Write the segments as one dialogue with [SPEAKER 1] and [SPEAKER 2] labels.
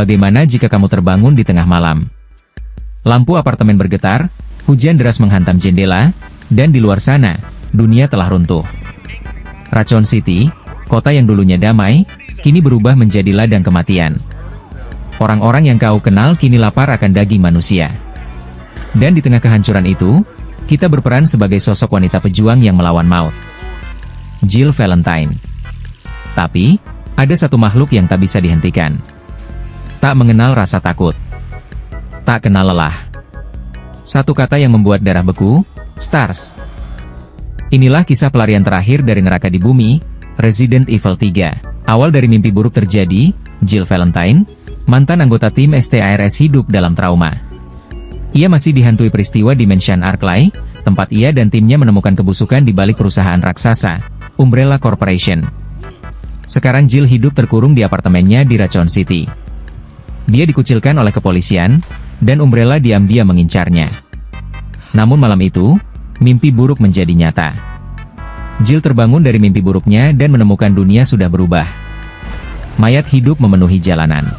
[SPEAKER 1] Bagaimana jika kamu terbangun di tengah malam? Lampu apartemen bergetar, hujan deras menghantam jendela, dan di luar sana, dunia telah runtuh. Raccoon City, kota yang dulunya damai, kini berubah menjadi ladang kematian. Orang-orang yang kau kenal kini lapar akan daging manusia. Dan di tengah kehancuran itu, kita berperan sebagai sosok wanita pejuang yang melawan maut. Jill Valentine. Tapi, ada satu makhluk yang tak bisa dihentikan. Tak mengenal rasa takut. Tak kenal lelah. Satu kata yang membuat darah beku, Stars. Inilah kisah pelarian terakhir dari neraka di bumi, Resident Evil 3. Awal dari mimpi buruk terjadi, Jill Valentine, mantan anggota tim STARS hidup dalam trauma. Ia masih dihantui peristiwa di Mansion Arklay, tempat ia dan timnya menemukan kebusukan di balik perusahaan raksasa, Umbrella Corporation. Sekarang Jill hidup terkurung di apartemennya di Raccoon City. Dia dikucilkan oleh kepolisian, dan Umbrella diam-diam mengincarnya. Namun malam itu, mimpi buruk menjadi nyata. Jill terbangun dari mimpi buruknya dan menemukan dunia sudah berubah. Mayat hidup memenuhi jalanan.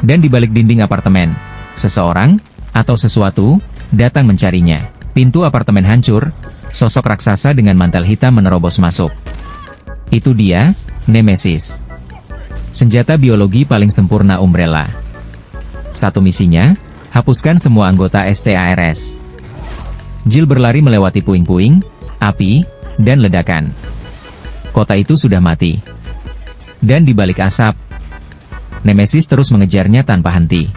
[SPEAKER 1] Dan di balik dinding apartemen, seseorang, atau sesuatu, datang mencarinya. Pintu apartemen hancur, sosok raksasa dengan mantel hitam menerobos masuk. Itu dia, Nemesis. Senjata biologi paling sempurna Umbrella. Satu misinya, hapuskan semua anggota STARS. Jill berlari melewati puing-puing, api, dan ledakan. Kota itu sudah mati. Dan di balik asap, Nemesis terus mengejarnya tanpa henti.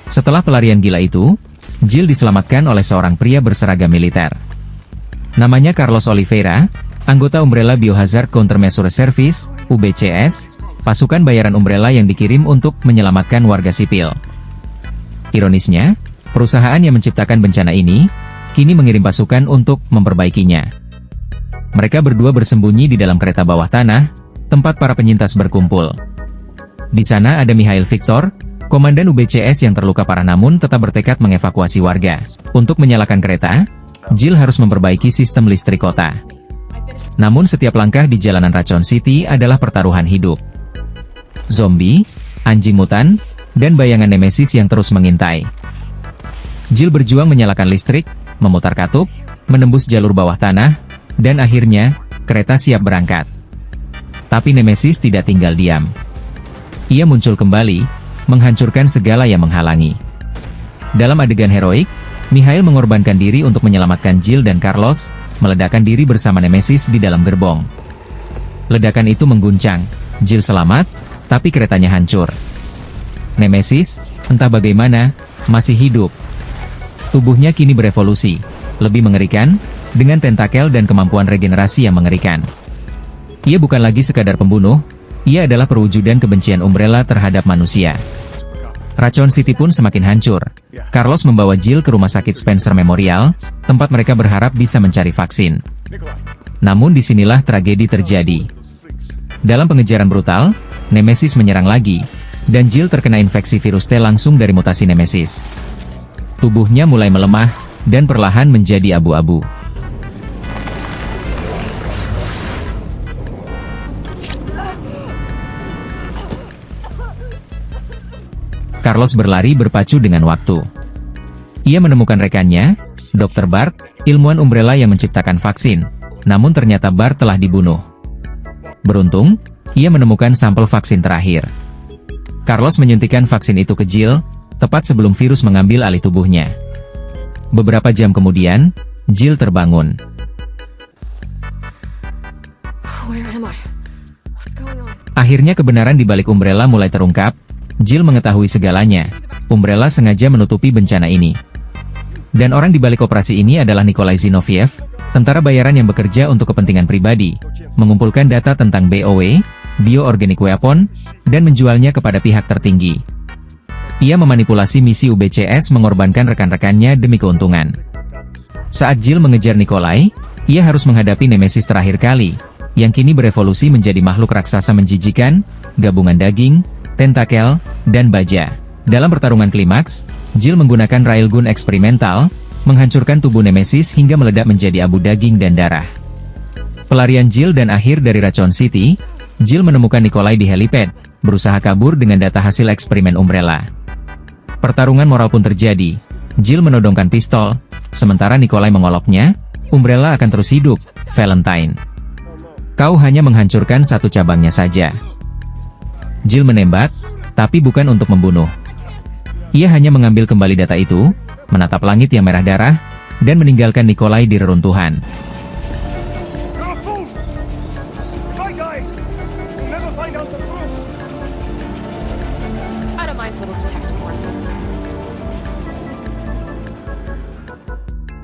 [SPEAKER 1] Setelah pelarian gila itu, Jill diselamatkan oleh seorang pria berseragam militer. Namanya Carlos Oliveira, anggota Umbrella Biohazard Countermeasure Service, UBCS, pasukan bayaran Umbrella yang dikirim untuk menyelamatkan warga sipil. Ironisnya, perusahaan yang menciptakan bencana ini, kini mengirim pasukan untuk memperbaikinya. Mereka berdua bersembunyi di dalam kereta bawah tanah, tempat para penyintas berkumpul. Di sana ada Mikhail Victor, komandan UBCS yang terluka parah namun tetap bertekad mengevakuasi warga. Untuk menyalakan kereta, Jill harus memperbaiki sistem listrik kota. Namun setiap langkah di jalanan Raccoon City adalah pertaruhan hidup. Zombie, anjing mutan, dan bayangan Nemesis yang terus mengintai. Jill berjuang menyalakan listrik, memutar katup, menembus jalur bawah tanah, dan akhirnya, kereta siap berangkat. Tapi Nemesis tidak tinggal diam. Ia muncul kembali, menghancurkan segala yang menghalangi. Dalam adegan heroik, Mikhail mengorbankan diri untuk menyelamatkan Jill dan Carlos, meledakkan diri bersama Nemesis di dalam gerbong. Ledakan itu mengguncang, Jill selamat, tapi keretanya hancur. Nemesis, entah bagaimana, masih hidup. Tubuhnya kini berevolusi, lebih mengerikan, dengan tentakel dan kemampuan regenerasi yang mengerikan. Ia bukan lagi sekadar pembunuh, ia adalah perwujudan kebencian Umbrella terhadap manusia. Raccoon City pun semakin hancur. Carlos membawa Jill ke rumah sakit Spencer Memorial, tempat mereka berharap bisa mencari vaksin. Namun disinilah tragedi terjadi. Dalam pengejaran brutal, Nemesis menyerang lagi, dan Jill terkena infeksi virus T langsung dari mutasi Nemesis. Tubuhnya mulai melemah, dan perlahan menjadi abu-abu. Carlos berlari berpacu dengan waktu. Ia menemukan rekannya, Dr. Bart, ilmuwan Umbrella yang menciptakan vaksin, namun ternyata Bart telah dibunuh. Beruntung, ia menemukan sampel vaksin terakhir. Carlos menyuntikkan vaksin itu ke Jill, tepat sebelum virus mengambil alih tubuhnya. Beberapa jam kemudian, Jill terbangun. Akhirnya kebenaran di balik Umbrella mulai terungkap. Jill mengetahui segalanya. Umbrella sengaja menutupi bencana ini. Dan orang di balik operasi ini adalah Nikolai Zinoviev, tentara bayaran yang bekerja untuk kepentingan pribadi, mengumpulkan data tentang BOW, Bioorganic Weapon, dan menjualnya kepada pihak tertinggi. Ia memanipulasi misi UBCS mengorbankan rekan-rekannya demi keuntungan. Saat Jill mengejar Nikolai, ia harus menghadapi Nemesis terakhir kali, yang kini berevolusi menjadi makhluk raksasa menjijikan, gabungan daging, tentakel, dan baja. Dalam pertarungan klimaks, Jill menggunakan railgun eksperimental, menghancurkan tubuh Nemesis hingga meledak menjadi abu daging dan darah. Pelarian Jill dan akhir dari Raccoon City, Jill menemukan Nikolai di helipad, berusaha kabur dengan data hasil eksperimen Umbrella. Pertarungan moral pun terjadi. Jill menodongkan pistol, sementara Nikolai mengoloknya. Umbrella akan terus hidup, Valentine. Kau hanya menghancurkan satu cabangnya saja. Jill menembak, tapi bukan untuk membunuh. Ia hanya mengambil kembali data itu, menatap langit yang merah darah, dan meninggalkan Nikolai di reruntuhan.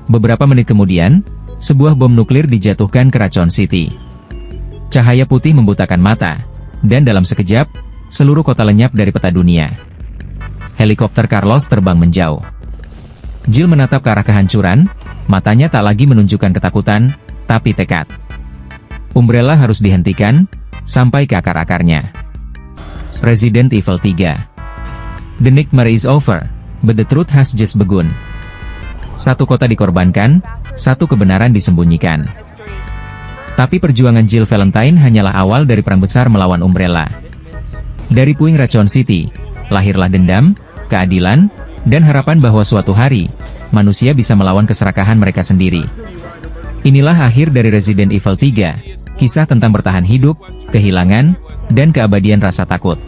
[SPEAKER 1] Beberapa menit kemudian, sebuah bom nuklir dijatuhkan ke Raccoon City. Cahaya putih membutakan mata, dan dalam sekejap, seluruh kota lenyap dari peta dunia. Helikopter Carlos terbang menjauh. Jill menatap ke arah kehancuran, matanya tak lagi menunjukkan ketakutan, tapi tekad. Umbrella harus dihentikan, sampai ke akar-akarnya. Resident Evil 3. The nightmare is over, but the truth has just begun. Satu kota dikorbankan, satu kebenaran disembunyikan. Tapi perjuangan Jill Valentine hanyalah awal dari perang besar melawan Umbrella. Dari puing Raccoon City, lahirlah dendam, keadilan, dan harapan bahwa suatu hari, manusia bisa melawan keserakahan mereka sendiri. Inilah akhir dari Resident Evil 3, kisah tentang bertahan hidup, kehilangan, dan keabadian rasa takut.